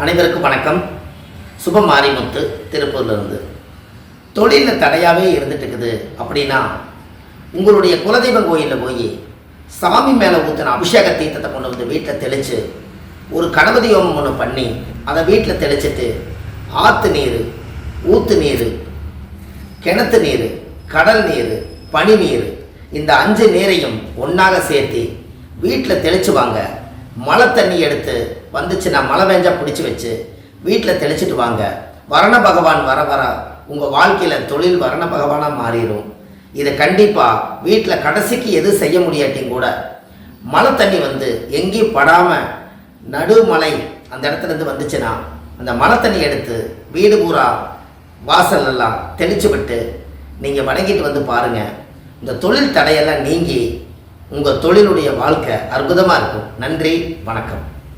அனைவருக்கும் வணக்கம். சுப மாரிமுத்து திருப்பூர்லேருந்து. தொழிலில் தடையாகவே இருந்துட்டு இருக்குது அப்படின்னா உங்களுடைய குலதெய்வ கோயிலில் போய் சாமி மேலே ஊற்றின அபிஷேக தீர்த்தத்தை கொண்டு வந்து வீட்டில் தெளித்து ஒரு கணபதி ஹோமம் ஒன்று பண்ணி அதை வீட்டில் தெளிச்சிட்டு ஆற்று நீர், ஊற்று நீர், கிணத்து நீர், கடல் நீர், பனி நீர், இந்த 5 நீரையும் ஒன்றாக சேர்த்து வீட்டில் தெளிச்சுவாங்க. மழை தண்ணி எடுத்து வந்துச்சுன்னா மழை பெஞ்சா பிடிச்சி வச்சு வீட்டில் தெளிச்சிட்டு வாங்க. வரண பகவான் வர வர உங்கள் வாழ்க்கையில் தொழில் வரண பகவானாக மாறிடும். இதை கண்டிப்பாக வீட்டில் கடைசிக்கு எது செய்ய முடியாட்டியும் கூட மழை தண்ணி வந்து எங்கேயும் படாமல் நடுமலை அந்த இடத்துலேருந்து வந்துச்சுன்னா அந்த மழை தண்ணி எடுத்து வீடு பூரா வாசல் எல்லாம் தெளித்து விட்டு நீங்கள் வணங்கிட்டு வந்து பாருங்கள். இந்த தொழில் தடையெல்லாம் நீங்கி உங்கள் தொழிலுடைய வாழ்க்கை அற்புதமாக இருக்கும். நன்றி, வணக்கம்.